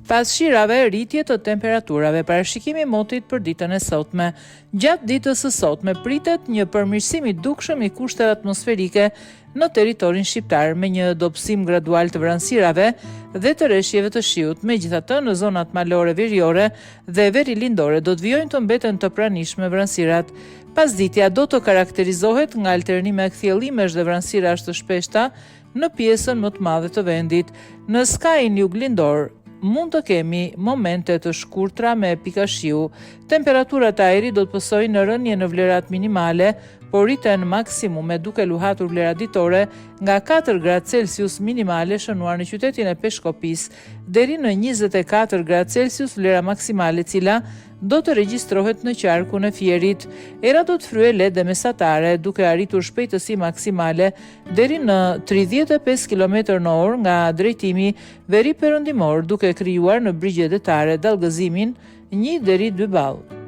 Pas shirave, rritje të temperaturave, parashikimi i motit për ditën e sotme. Gjatë ditës së sotme pritet një përmirësim i dukshëm i kushteve atmosferike në territorin shqiptar me një dobësim gradual të vranësirave dhe të rreshjeve të shiut. Megjithatë, në zonat malore veriore dhe verilindore do të vijojnë të mbeten të pranishme vranësirat. Pasditja do të karakterizohet nga alternime kthjellimesh dhe vranësirash të shpeshta në pjesën më të madhe të vendit. Në skajin juglindor mund të kemi momente të shkurtra me pika shiu. Temperaturat e ajrit do të pësojnë në rënje në vlerat minimale, por rriten maksimume duke luhatur vlera ditore nga 4 gradë Celsius minimale shënuar në qytetin e Peshkopis deri në 24 gradë Celsius vlera maksimale, cila do të regjistrohet në qarkun e Fierit. Era do të fryejë lehtë dhe mesatare, duke arritur shpejtësi maksimale deri në 35 km/h nga drejtimi veri perëndimor, duke krijuar në brigjet detare dallgëzimin 1 deri 2 ball.